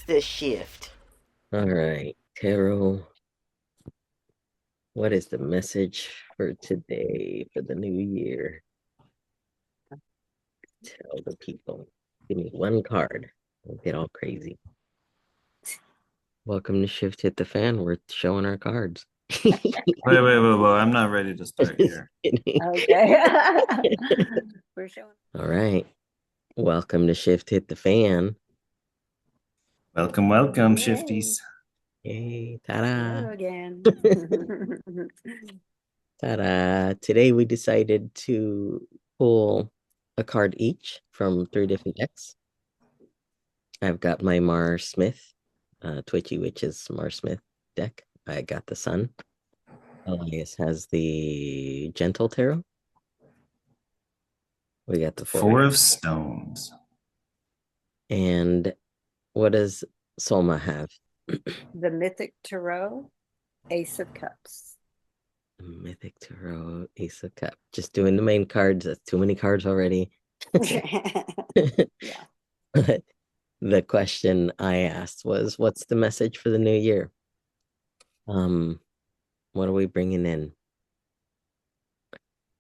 the shift. All right, Carol, what is the message for today for the new year? Tell the people. Give me one card. We'll get all crazy. Welcome to Shift Hit the Fan. We're showing our cards. Wait. I'm not ready to start Just here. kidding. Okay. We're showing. All right. Welcome to Shift Hit the Fan. Welcome, Yay. shifties. Yay. Ta-da. Hello again. Ta-da. Today we decided to pull a card each from 3 different decks. I've got my Mar Smith, Twitchy Witches Mar Smith deck. I got the Sun. Elias has the Gentle Tarot. We got the Four of Stones. And what does Soulma have? The Mythic Tarot, Ace of Cups. Mythic Tarot, Ace of Cup. Just doing the main cards. That's too many cards already. Yeah. But the question I asked was, what's the message for the new year? What are we bringing in?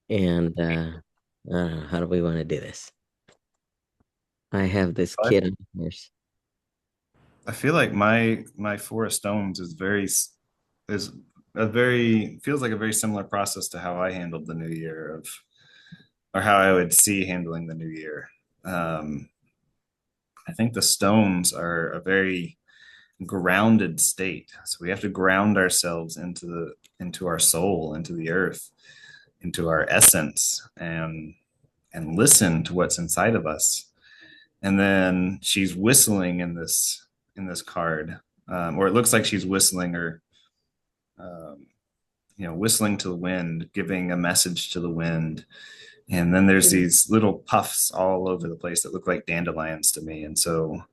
And I don't know, how do we want to do this? I have this kid on the horse. I feel like my Four of Stones is a very feels like a very similar process to how I handled the new year or how I would see handling the new year. Um, I think the stones are a very grounded state. So we have to ground ourselves into our soul, into the earth, into our essence, and listen to what's inside of us. And then she's whistling in this card, or it looks like she's whistling or um, whistling to the wind, giving a message to the wind. And then there's these little puffs all over the place that look like dandelions to me. And so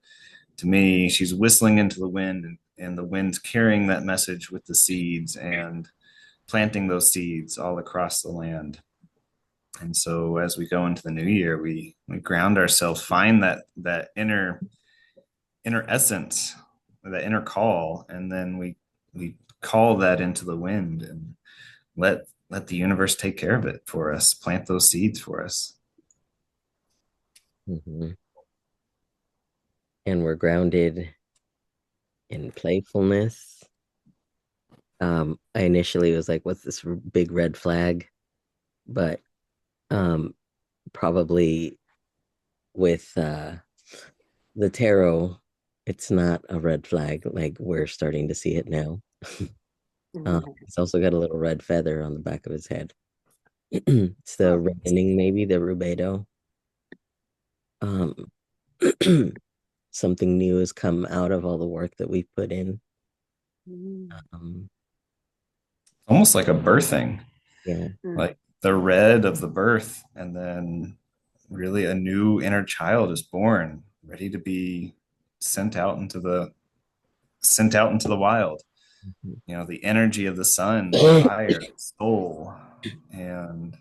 to me, she's whistling into the wind, and the wind's carrying that message with the seeds and planting those seeds all across the land. And so as we go into the new year, we ground ourselves, find that inner essence, that inner call, and then we call that into the wind and let the universe take care of it for us, plant those seeds for us. Mm-hmm. And we're grounded in playfulness. I initially was like, what's this big red flag? But probably with the tarot, it's not a red flag. Like we're starting to see it now. It's also got a little red feather on the back of his head. It's the reddening, maybe the rubedo. Um, something new has come out of all the work that we've put in. Um, Almost like a birthing, yeah. like the red of the birth, and then really a new inner child is born, ready to be sent out into the wild. Mhm. The energy of the sun, the fire, the soul, and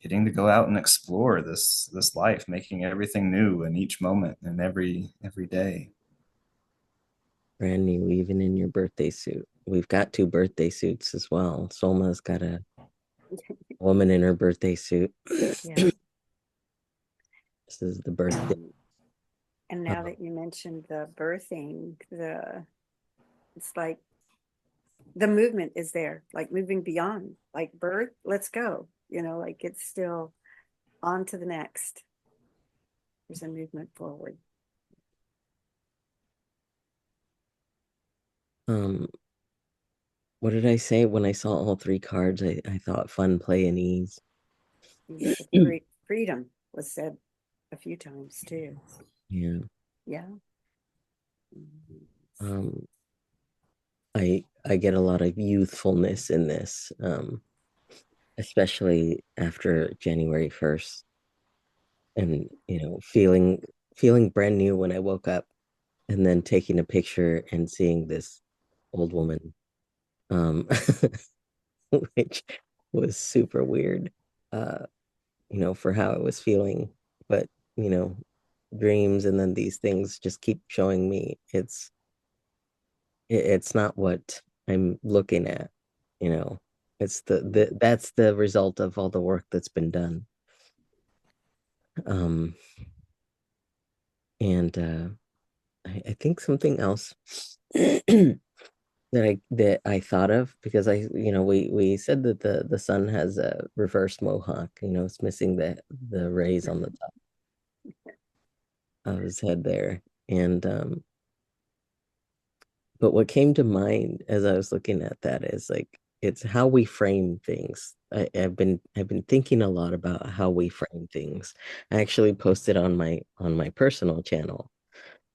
getting to go out and explore this life, making everything new in each moment and every day. Brand new, even in your birthday suit. We've got 2 birthday suits as well. Solma's got a woman in her birthday suit. Yeah. This is the birthday. And now that you mentioned the birthing, it's like the movement is there, like moving beyond, like birth, let's go. Like it's still on to the next. There's a movement forward. Um, what did I say when I saw all 3 cards? I thought fun, play, and ease. Freedom was said a few times too. Yeah. Yeah. Um, I get a lot of youthfulness in this, especially after January 1st. And feeling brand new when I woke up and then taking a picture and seeing this old woman, um, which was super weird, for how I was feeling. But, you know, dreams, and then these things just keep showing me it's not what I'm looking at, you know. It's that's the result of all the work that's been done. Um, and I think something else that I thought of, because we said that the sun has a reverse mohawk, it's missing the rays on the top of his head there. And but what came to mind as I was looking at that is like it's how we frame things. I've been thinking a lot about how we frame things. I actually posted on my personal channel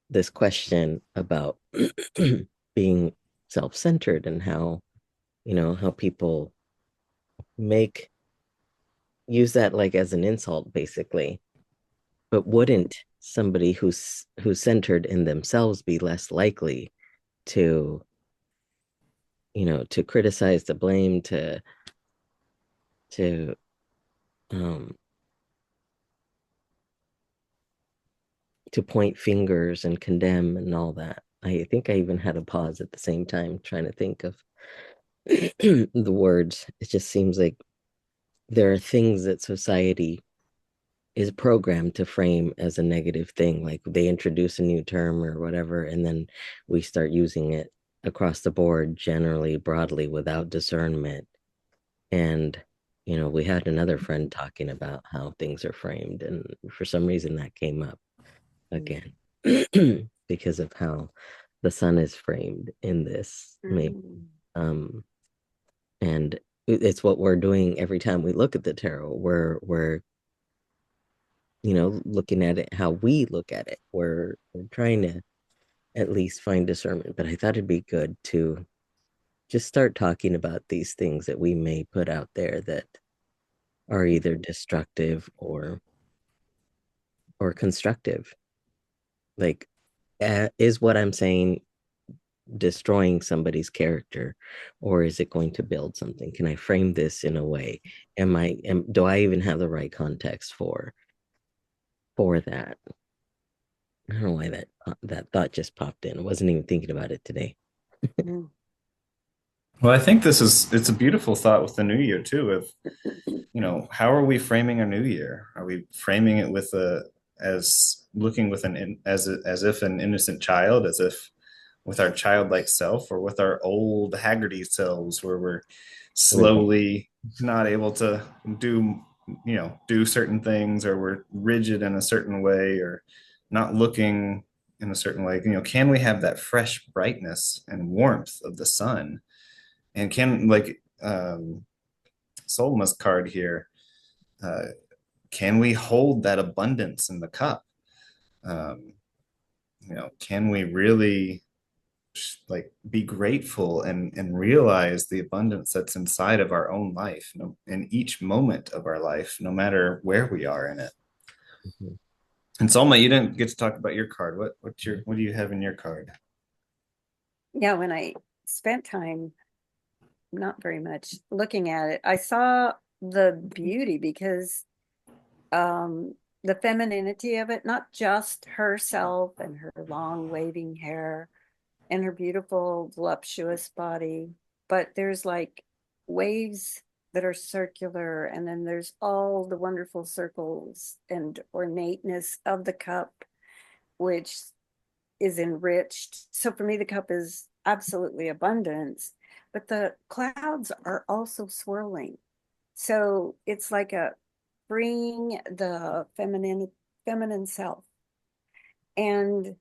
this question about being self-centered, and how people make use that like as an insult basically. But wouldn't somebody who's centered in themselves be less likely to to criticize, to blame, to um to point fingers and condemn and all that? I think I even had a pause at the same time trying to think of the words. It just seems like there are things that society is programmed to frame as a negative thing. Like they introduce a new term or whatever, and then we start using it across the board, generally, broadly, without discernment. And, we had another friend talking about how things are framed, and for some reason that came up again because of how the sun is framed in this, maybe. Mm. Um, and it's what we're doing every time we look at the tarot. We're looking at it how we look at it. We're trying to at least find discernment. But I thought it'd be good to just start talking about these things that we may put out there that are either destructive or constructive. Like, is what I'm saying destroying somebody's character, or is it going to build something? Can I frame this in a way? Do I even have the right context for that? I don't know why that thought just popped in. I wasn't even thinking about it today. Mm. Well, I think it's a beautiful thought with the new year too, of, how are we framing our new year? Are we framing it as looking with as if an innocent child, as if with our childlike self, or with our old Haggerty selves where we're Rigid. slowly not able to do certain things, or we're rigid in a certain way, or not looking in a certain way? Can we have that fresh brightness and warmth of the sun? And can, like, Solma's card here, uh, can we hold that abundance in the cup? um, can we really like be grateful and realize the abundance that's inside of our own life, in each moment of our life, no matter where we are in it? Mhm. And Solma, you didn't get to talk about your card. What do you have in your card? Yeah, when I spent time, not very much, looking at it, I saw the beauty because um the femininity of it, not just herself and her long waving hair and her beautiful voluptuous body, but there's like waves that are circular, and then there's all the wonderful circles and ornateness of the cup, which is enriched. So for me, the cup is absolutely abundance, but the clouds are also swirling. So it's like a freeing the feminine self. And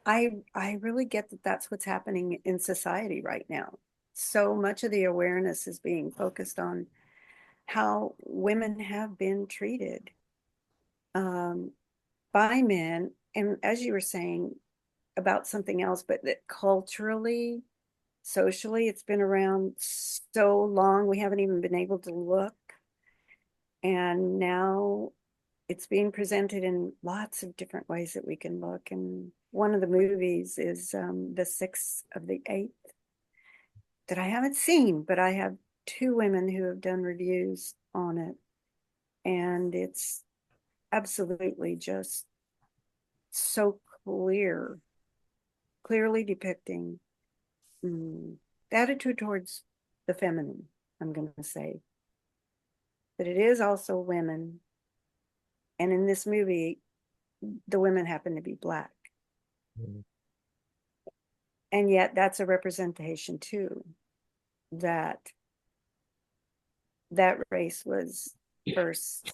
I really get that that's what's happening in society right now. So much of the awareness is being focused on how women have been treated um, by men. And as you were saying about something else, but that culturally, socially, it's been around so long, we haven't even been able to look. And now it's being presented in lots of different ways that we can look. And one of the movies is The Sixth of the Eighth, that I haven't seen, but I have two women who have done reviews on it. And it's absolutely just so clearly depicting mm, the attitude towards the feminine, I'm going to say. But it is also women. And in this movie, the women happen to be Black. Mhm. And yet that's a representation too, that that race was first.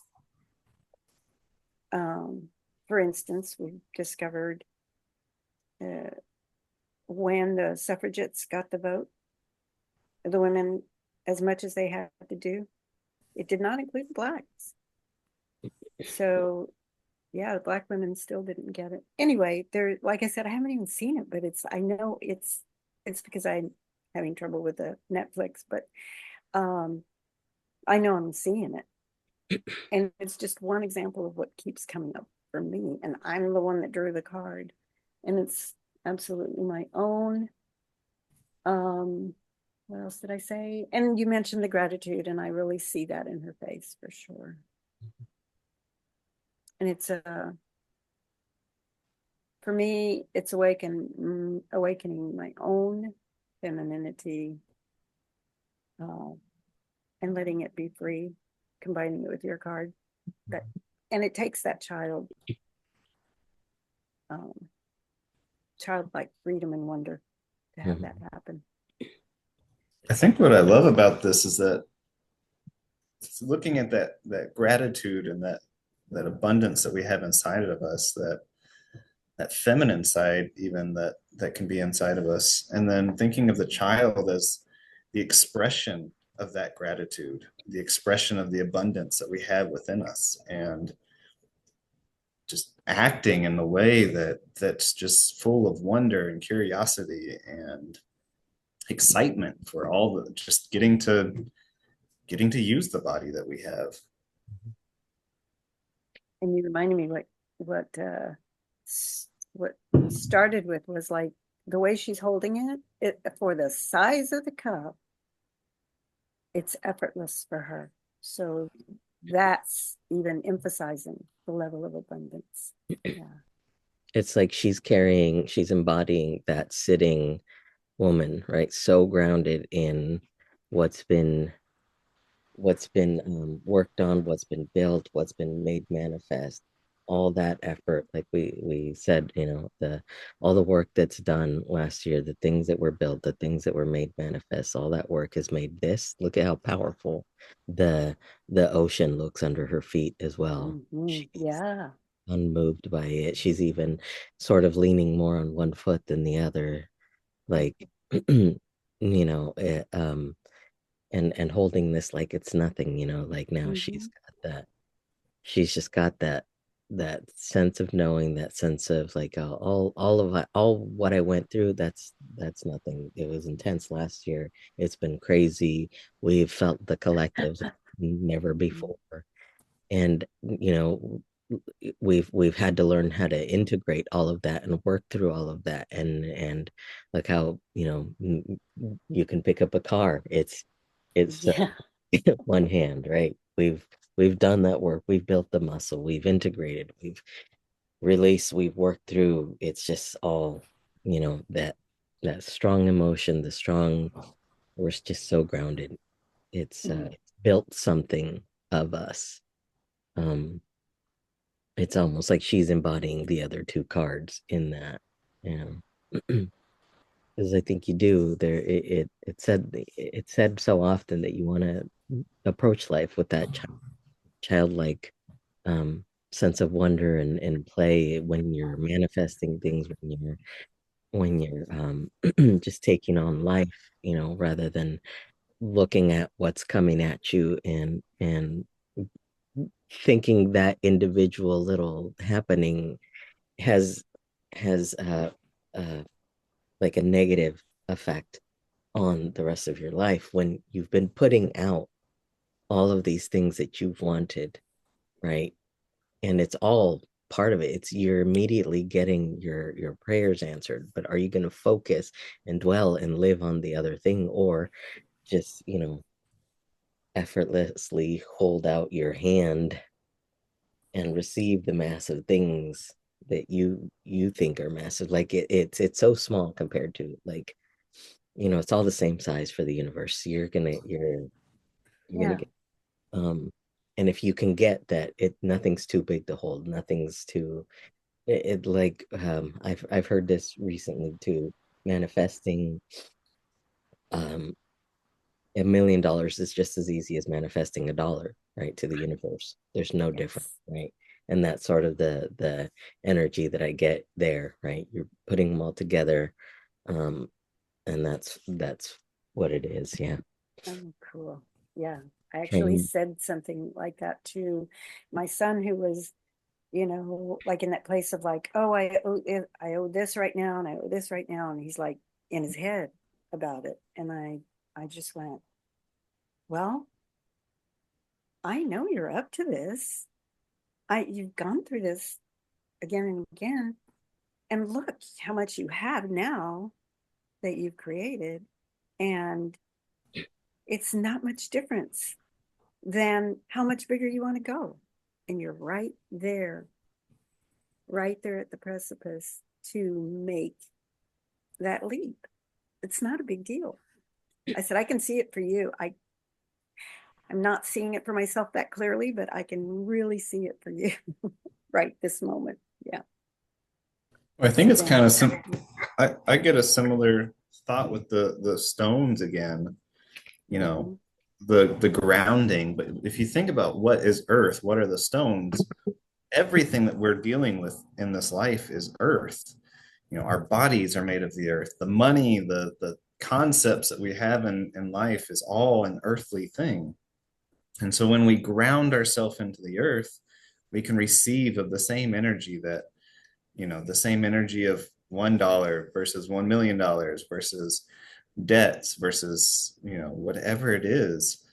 Um, for instance, we discovered uh, when the suffragettes got the vote, the women, as much as they had to do, it did not include Blacks. So yeah, Black women still didn't get it. Anyway, there, like I said, I haven't even seen it, but I know it's because I'm having trouble with the Netflix, but um, I know I'm seeing it. And it's just one example of what keeps coming up for me. And I'm the one that drew the card. And it's absolutely my own. Um, what else did I say? And you mentioned the gratitude, and I really see that in her face for sure. And it's for me, it's awakening my own femininity, uh, and letting it be free, combining it with your card. That, and it takes that um, childlike freedom and wonder to have that Mhm. happen. I think what I love about this is that looking at that gratitude and that abundance that we have inside of us, that feminine side even that can be inside of us, and then thinking of the child as the expression of that gratitude, the expression of the abundance that we have within us, and just acting in a way that's just full of wonder and curiosity and excitement for all the just getting to use the body that we have. And you reminded me what uh, what started with was like the way she's holding it for the size of the cup, it's effortless for her. So that's even emphasizing the level of abundance. Yeah. It's like she's embodying that sitting woman, right? So grounded in what's been worked on, what's been built, what's been made manifest, all that effort, like we said, the all the work that's done last year, the things that were built, the things that were made manifest, all that work has made this. Look at how powerful the the ocean looks under her feet as well. Mm-hmm. She's Yeah. unmoved by it. She's even sort of leaning more on one foot than the other, like it, and holding this like it's nothing, like now Mm-hmm. she's just got that sense of knowing, that sense of like all of all what I went through, that's nothing. It was intense last year. It's been crazy. We've felt the collective like never before. And we've had to learn how to integrate all of that and work through all of that, and like how you can pick up a car. It's Yeah. one hand, right? We've done that work. We've built the muscle. We've integrated. We've released. We've worked through. It's just all, that strong emotion, the strong. We're just so grounded. It's built something of us. Um, it's almost like she's embodying the other two cards in that. Yeah. Because I think you do there. It said so often that you want to approach life with that childlike sense of wonder and play when you're manifesting things, when you're just taking on life, rather than looking at what's coming at you and thinking that individual little happening has has like a negative effect on the rest of your life when you've been putting out all of these things that you've wanted, right? And it's all part of it. It's you're immediately getting your prayers answered, but are you going to focus and dwell and live on the other thing, or just effortlessly hold out your hand and receive the massive things that you think are massive. Like it's so small compared to like, it's all the same size for the universe. You're gonna Yeah. get and if you can get that, nothing's too big to hold, nothing's too like I've heard this recently too. Manifesting um $1 million is just as easy as manifesting $1, right, to the universe. There's no difference, Yes. right? And that's sort of the energy that I get there, right? You're putting them all together, um, and that's what it is, yeah. Oh, cool. Yeah. I actually Train. said something like that to my son, who was, like in that place of like, oh, I owe this right now, and I owe this right now, and he's like in his head about it, and I just went, well, I know you're up to this. You've gone through this again and again, and look how much you have now that you've created, and it's not much difference than how much bigger you want to go, and you're right there at the precipice to make that leap. It's not a big deal. I said, I can see it for you. I'm not seeing it for myself that clearly, but I can really see it for you right this moment. Yeah. I think So it's kind then, of I get a similar thought with the stones again, you know, mhm, the grounding. But if you think about what is earth, what are the stones? Everything that we're dealing with in this life is earth. Our bodies are made of the earth. The money, the concepts that we have in life is all an earthly thing. And so when we ground ourselves into the earth, we can receive of the same energy the same energy of $1 versus $1 million versus debts versus, whatever it is.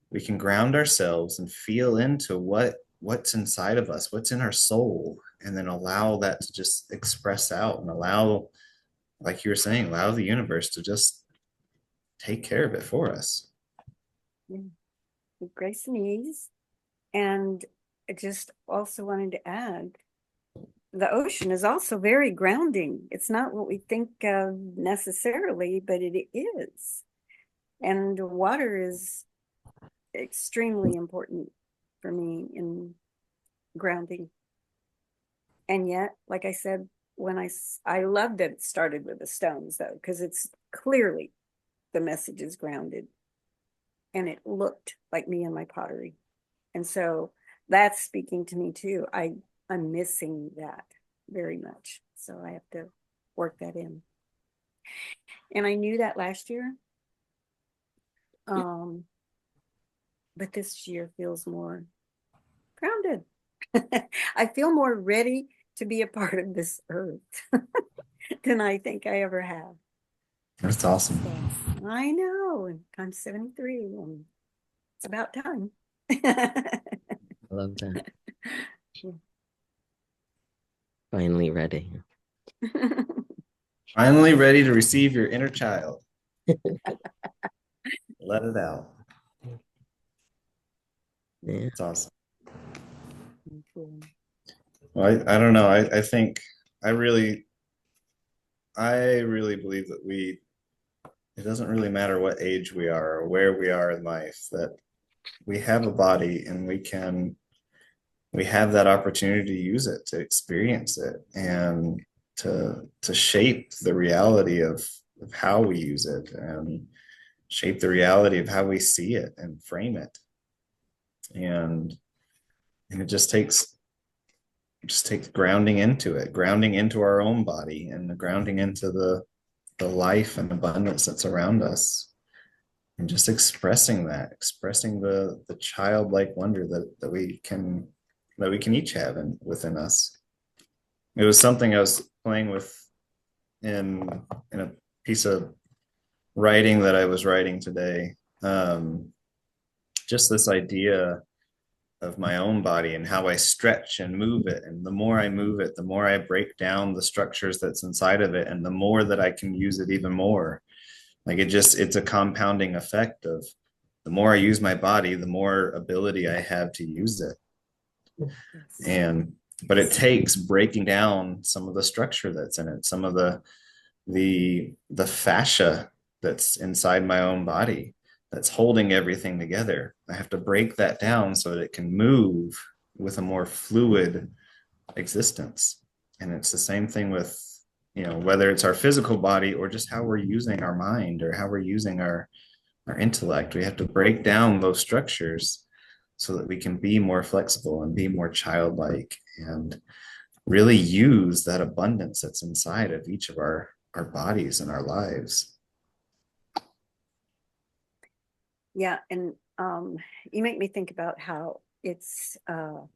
We can ground ourselves and feel into what's inside of us, what's in our soul, and then allow that to just express out and allow, like you were saying, allow the universe to just take care of it for us. yeah, with grace and ease. And I just also wanted to add, the ocean is also very grounding. It's not what we think of necessarily, but it is. And water is extremely important for me in grounding. And yet, like I said, when I love that it started with the stones, though, because it's clearly the message is grounded, and it looked like me and my pottery. And so that's speaking to me too. I'm missing that very much. So I have to work that in. And I knew that last year. Um, but this year feels more grounded. I feel more ready to be a part of this earth than I think I ever have. That's awesome. So I know, and I'm 73, and it's about time. I love that. Finally ready. Finally ready to receive your inner child. Let it out. Yeah. It's awesome. Well, I don't know. I think I really I really believe that it doesn't really matter what age we are or where we are in life, that we have a body and we have that opportunity to use it, to experience it, and to shape the reality of how we use it and shape the reality of how we see it and frame it. And it just takes grounding into it, grounding into our own body and grounding into the life and abundance that's around us, and just expressing the childlike wonder that we can each have within us. It was something I was playing with in a piece of writing that I was writing today. Just this idea of my own body and how I stretch and move it. And the more I move it, the more I break down the structures that's inside of it, and the more that I can use it even more. Like it's a compounding effect of the more I use my body, the more ability I have to use it. Yes. And but it takes breaking down some of the structure that's in it, some of the fascia that's inside my own body that's holding everything together. I have to break that down so that it can move with a more fluid existence. And it's the same thing with, whether it's our physical body or just how we're using our mind or how we're using our intellect. We have to break down those structures so that we can be more flexible and be more childlike and really use that abundance that's inside of each of our bodies and our lives. Yeah, and you make me think about how it's all,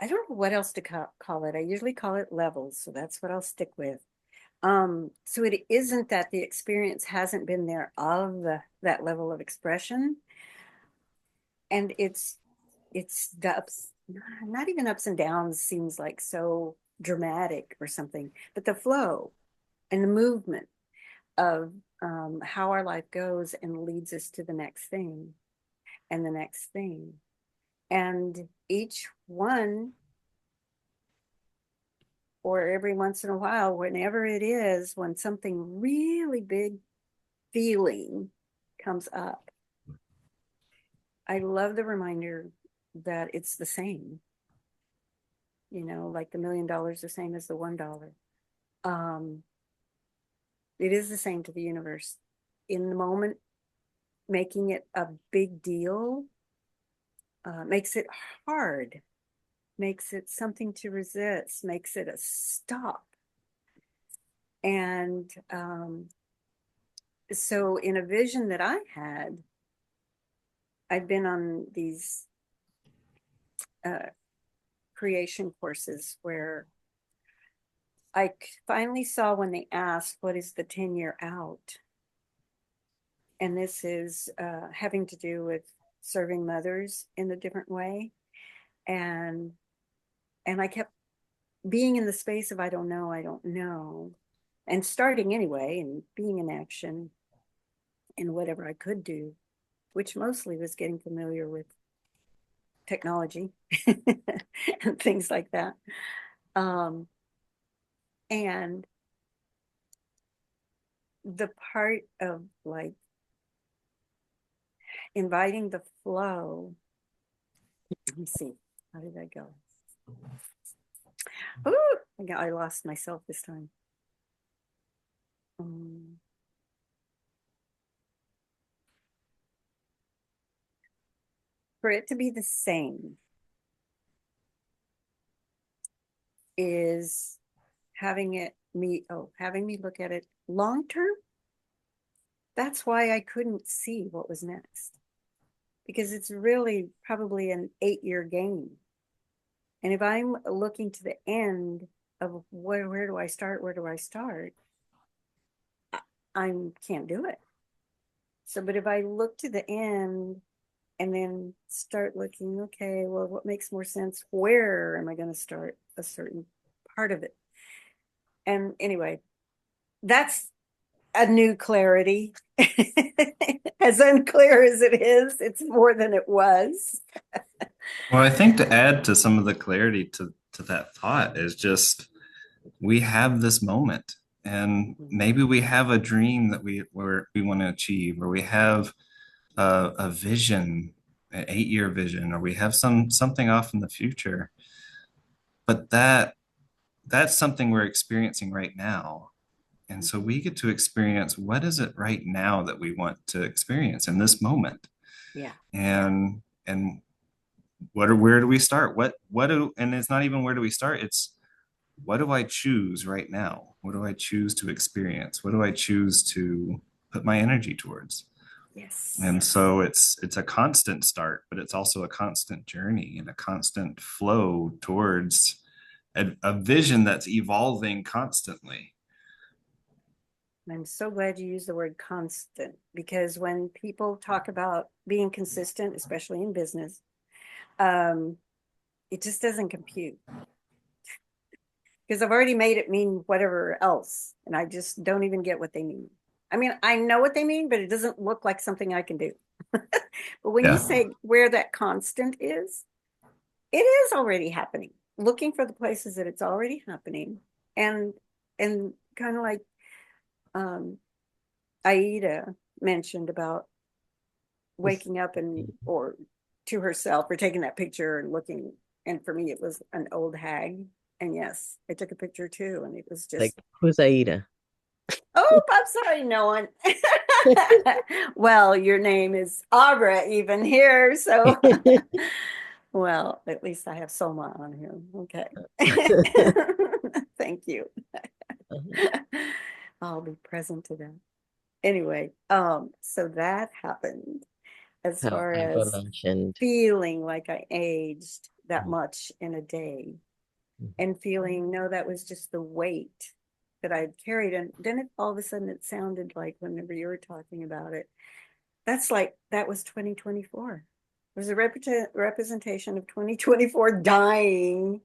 I don't know what else to call it. I usually call it levels, so that's what I'll stick with. So it isn't that the experience hasn't been there of that level of expression, and it's the ups, not even ups and downs seems like so dramatic or something, but the flow and the movement of how our life goes and leads us to the next thing and the next thing. And each one, or every once in a while, whenever it is, when something really big feeling comes up, I love the reminder that it's the same, like the $1,000,000 the same as the $1. Um, it is the same to the universe. In the moment, making it a big deal makes it hard, makes it something to resist, makes it a stop. And so, in a vision that I had, I'd been on these uh, creation courses where I finally saw when they asked, what is the 10-year out? And this is having to do with serving mothers in a different way. And I kept being in the space of I don't know, and starting anyway, and being in action in whatever I could do, which mostly was getting familiar with technology and things like that. Um, and the part of like inviting the flow. Let me see. How did I go? Ooh, I lost myself this time. Um, for it to be the same is having me look at it long term. That's why I couldn't see what was next, because it's really probably an 8-year game. And if I'm looking to the end of where do I start? Where do I start? I can't do it. So, but if I look to the end and then start looking, okay, well, what makes more sense? Where am I going to start a certain part of it? And anyway, that's a new clarity. As unclear as it is, it's more than it was. Well, I think to add to some of the clarity to that thought is just we have this moment and maybe we have a dream that we want to achieve, or we have a vision, an 8-year vision, or we have something off in the future, but that's something we're experiencing right now. And so we get to experience what is it right now that we want to experience in this moment. Yeah. And where do we start? And it's not even where do we start? It's what do I choose right now? What do I choose to experience? What do I choose to put my energy towards? Yes. And so it's a constant start, but it's also a constant journey and a constant flow towards a vision that's evolving constantly. I'm so glad you used the word constant, because when people talk about being consistent, especially in business, um, it just doesn't compute, because I've already made it mean whatever else, and I just don't even get what they mean. I mean, I know what they mean, but it doesn't look like something I can do. But when you Yeah. say where that constant is, it is already happening. Looking for the places that it's already happening, and kind of like Aida mentioned about waking up and or to herself or taking that picture and looking. And for me, it was an old hag. And yes, I took a picture too, and it was Like, just, who's Aida? oh, I'm sorry, no one. Well, your name is Avra even here, so well, at least I have Soulma on here. Okay. Thank you. I'll be present to that. Anyway, so that happened as How far Avra as mentioned. feeling like I aged that much in a day and feeling, no, that was just the weight that I'd carried. And then all of a sudden it sounded like whenever you were talking about it, that's like, that was 2024. It was a representation of 2024 dying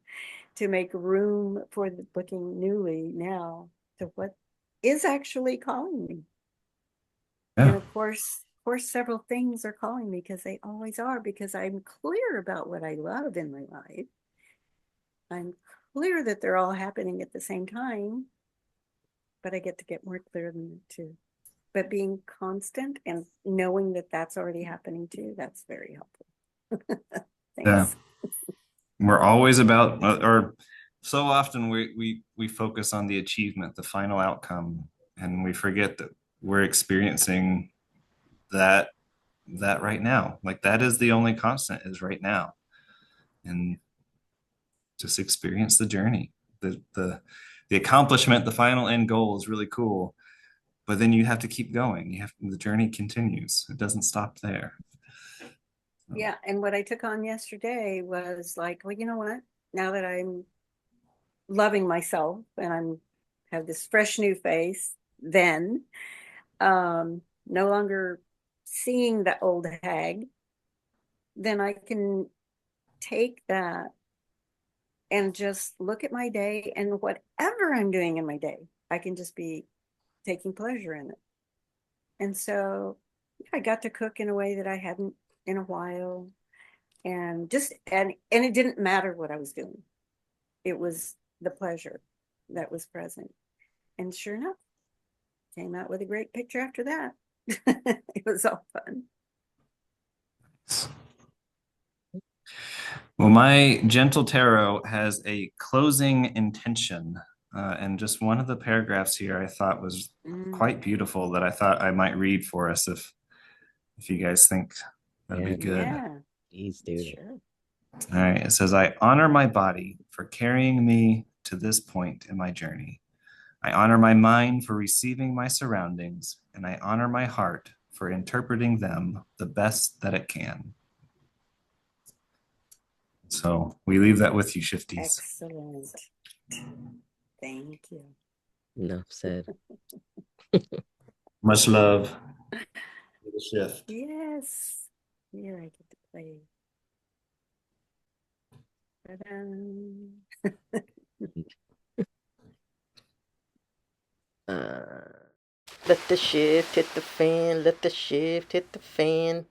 to make room for the looking newly now to what is actually calling me. And Yeah. of course, several things are calling me because they always are, because I'm clear about what I love in my life. I'm clear that they're all happening at the same time, but I get to get more clear than that too. But being constant and knowing that that's already happening too, that's very helpful. Yeah. Thanks. We're always about, or so often we focus on the achievement, the final outcome, and we forget that we're experiencing that right now. Like that is the only constant, is right now. And just experience the journey. The accomplishment, the final end goal is really cool, but then you have to keep going. The journey continues. It doesn't stop there. Yeah, and what I took on yesterday was like, well, you know what? Now that I'm loving myself and I'm have this fresh new face, then no longer seeing the old hag, then I can take that and just look at my day, and whatever I'm doing in my day, I can just be taking pleasure in it. And so I got to cook in a way that I hadn't in a while. And just and it didn't matter what I was doing. It was the pleasure that was present. And sure enough, came out with a great picture after that. It was all fun. Well, my gentle tarot has a closing intention. And just one of the paragraphs here I thought was quite beautiful, that I thought I might read for us if you guys think that'd be good. Yeah, Please do. sure. All right. It says, I honor my body for carrying me to this point in my journey. I honor my mind for receiving my surroundings, and I honor my heart for interpreting them the best that it can. So we leave that with you, shifties. Excellent. Thank you. Enough said. Much love. The shift. Yes. Here I get to play. Let the shift hit the fan. Let the shift hit the fan.